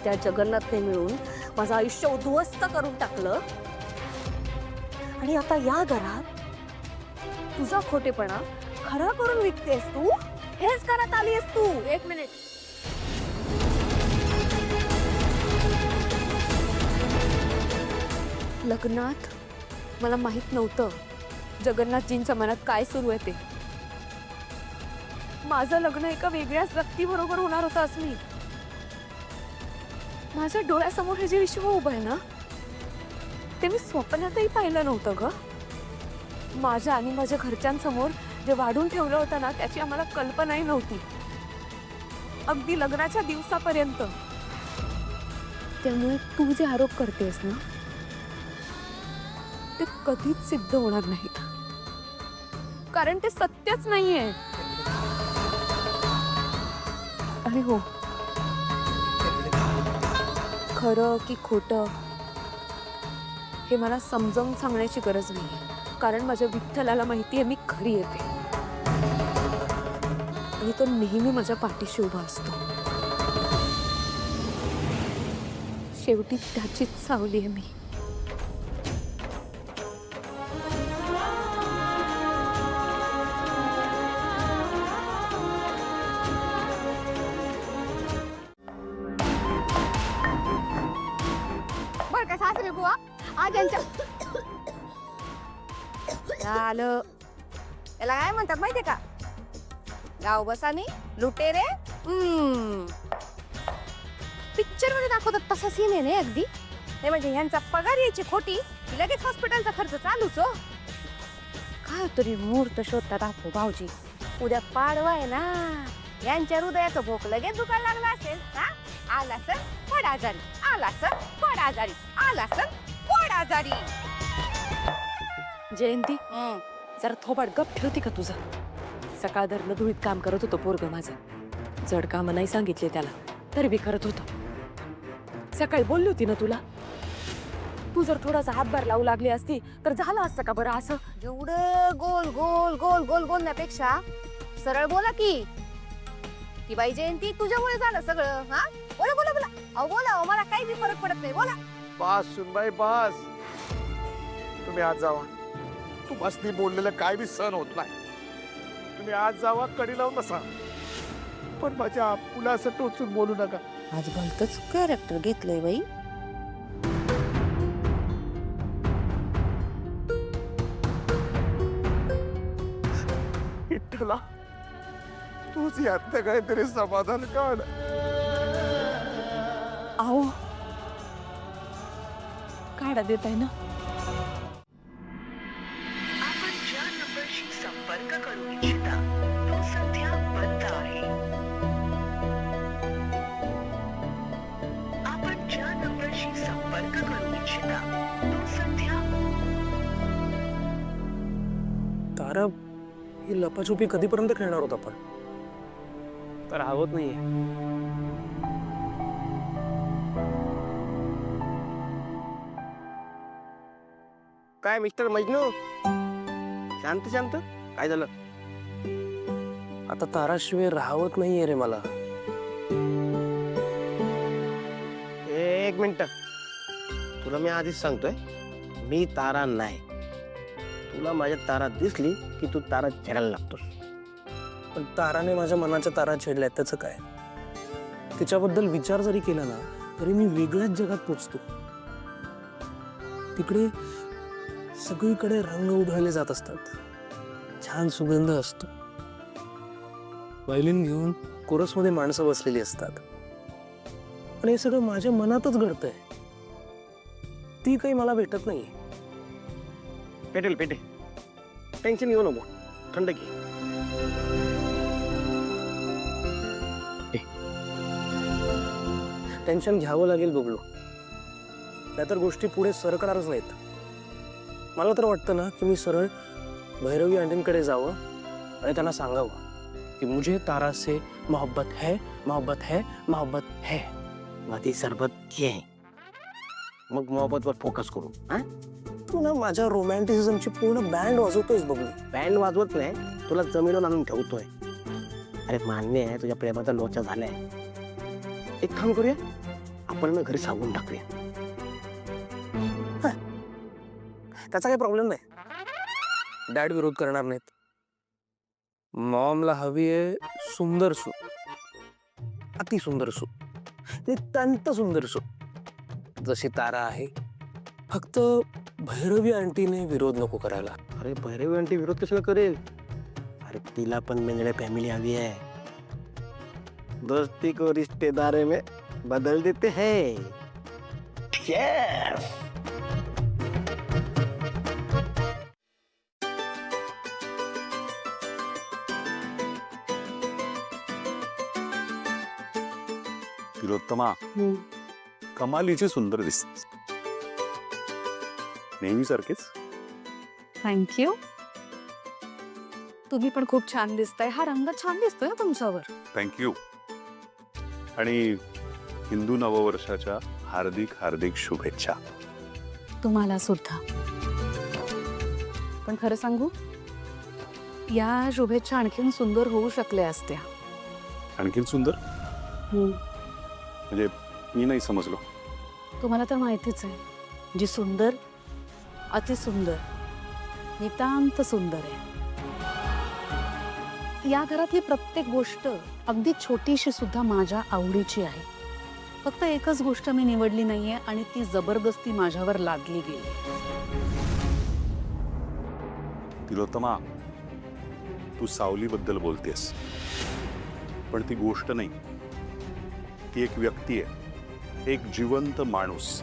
त्या जगन्नाथने मिळून माझं आयुष्य उद्ध्वस्त करून टाकलं आणि आता या घरात तुझा खोटेपणा खरा करून विकतेस तू. हेच करत आलीस तू. एक मिनिट. लग्नात मला माहित नव्हतं जगन्नाथजींच्या मनात काय सुरू आहे ते. माझं लग्न एका वेगळ्याच व्यक्तीबरोबर होणार होतं असं मी. माझ्या डोळ्यासमोर हे जे विश्व उभं आहे ना ते मी स्वप्नातही पाहिलं नव्हतं ग. माझ्या आणि माझ्या घरच्यांसमोर जे वाढून ठेवलं होतं ना त्याची आम्हाला कल्पनाही नव्हती, अगदी लग्नाच्या दिवसापर्यंत. त्यामुळे तू जे आरोप करतेस ना ते कधीच सिद्ध होणार नाहीत, कारण ते सत्यच नाहीये. आणि हो, खरं की खोटं हे मला समजावून सांगण्याची गरज नाही, कारण माझ्या विठ्ठलाला माहिती आहे मी खरी येते आणि तो नेहमी माझ्या पाठीशी उभा असतो. शेवटी त्याचीच सावली आहे मी. बर का सासरे बुवा, आज यांच्या झालं. याला काय म्हणतात माहितीये का? गाव बसानी लुटेरे. पिक्चर मध्ये दाखवतात तसा सीन आहे ना अगदी. नाही म्हणजे यांचा पगार यायची खोटी की लगेच हॉस्पिटलचा खर्च चालूच. हो काय तरी मुहूर्त शोधता दाखव भाऊजी. उद्या पाडवा आहे ना, यांच्या हृदयाचं भोक लगेच दुखायला लागला असेल. हा आला सर पड आजारी, आला सर पड आजारी, आला सर पड आजारी. जयंती, जरा थोबाड गप ठेवते का तुझं? सकाळ धरणं धुळीत काम करत होतो पोरगं माझं. जड कामं नाही सांगितले त्याला तरी बी करत होतो. सकाळी बोलली होती ना तुला, तू जर थोडासा हातभार लावू लागली असती तर झालं असतं का बरं असं? एवढं गोल गोल गोल गोल बोलण्यापेक्षा सरळ बोला की बाई जयंती तुझ्यामुळे झालं सगळं. हा बोला बोला बोला. अहो बोला, अहो मला काही बी फरक पडत नाही. बोला. बास सुनबाई बास. तुम्ही आज जावा. तू मस्ती बोललेलं काय बी सहन होत नाही. तुम्ही आज जावा, कडी लावून बसा, पण माझ्या आपुला असं टोचून बोलू नका. आज भलतच कॅरेक्टर घेतलंय बाई. विठ्ठला तूच यातनं काहीतरी समाधान काढ. आओ काढा देत आहे ना. आपण ज्या नंबरशी संपर्क करू इच्छिता तो सध्या बंद आहे. आपण ज्या नंबरशी संपर्क करू इच्छिता तो सध्या. तारा, ही लपाछुपी कधीपर्यंत खेळणार होत आपण? तर आवत नाहीये. काय मिस्टर मजनू, शांत शांत, काय झालं? आता ताराशिवाय राहवत नाहीये रे मला. एक मिनिट, तुला मी आधीच सांगतोय, मी तारा नाही. तुला माझ्या तारा दिसली की तू तारा छेडायला लागतोस. पण ताराने माझ्या मनाच्या तारा छेडल्यात, त्याचं काय? तिच्याबद्दल विचार जरी केला ना तरी मी वेगळ्याच जगात पोचतो. तिकडे सगळीकडे रंग उधळले जात असतात, छान सुगंध असतो. व्हायोलिन घेऊन कोरसमध्ये माणसं बसलेली असतात. पण हे सगळं माझ्या मनातच घडतंय. ती काही मला भेटत नाही. पेटेल पेटे, टेन्शन घेऊ नको, थंड घे. टेन्शन घ्यावं लागेल बबलू, नाहीतर गोष्टी पुढे सरकणारच नाहीत. मला तर वाटतं ना की मी सरळ भैरवी आंटींकडे जावं आणि त्यांना सांगावं की मुझे तारा से मोहब्बत है, मोहब्बत है, मोहब्बत है. ती सरबत घे, मग मोहब्बतवर फोकस करू. हा, तू ना माझ्या रोमॅन्टिसिझमची पूर्ण बँड वाजवतोयस बबलू. बँड वाजवत नाही, तुला जमिनीवर आणून ठेवतोय. अरे मान्य आहे तुझ्या प्रेमाचा लोचा झालाय. एक काम करूया, आपण ना घरी सांगून टाकूया. त्याचा काही प्रॉब्लेम नाही. डॅड विरोध करणार नाहीत. मॉमला हवी आहे सुंदर सू, अति सुंदर सू, नितांत सुंदर सू, जशी तारा आहे. फक्त भैरवी आंटीने विरोध नको करायला. अरे भैरवी आंटी विरोध कशाला करेल? अरे तिला पण मेंढड्या फॅमिली हवी आहे. दोस्ती को रिश्तेदारी में बदल देते हैं. Yes! तिलोत्तमा, कमालीची सुंदर दिसते. नेहमीसारखेच. थँक्यू. तुम्ही पण खूप छान दिसताय. हा रंग छान दिसतोय तुमच्यावर. थँक्यू. आणि हिंदू नववर्षाच्या हार्दिक हार्दिक शुभेच्छा. तुम्हाला सुद्धा. पण खरं सांगू, या शुभेच्छा आणखीन सुंदर होऊ शकल्या असत्या. आणखीन सुंदर म्हणजे मी नाही समजलो. तुम्हाला तर माहितीच आहे, जी सुंदर, अतिसुंदर, नितांत सुंदर आहे. या घरातली प्रत्येक गोष्ट अगदी छोटीशी सुद्धा माझ्या आवडीची आहे. फक्त एकच गोष्ट मी निवडली नाहीये आणि ती जबरदस्ती माझ्यावर लादली गेली. तिलोत्तमा, तू सावलीबद्दल बोलतेस, पण ती गोष्ट नाही, ती एक व्यक्ती आहे, एक जिवंत माणूस.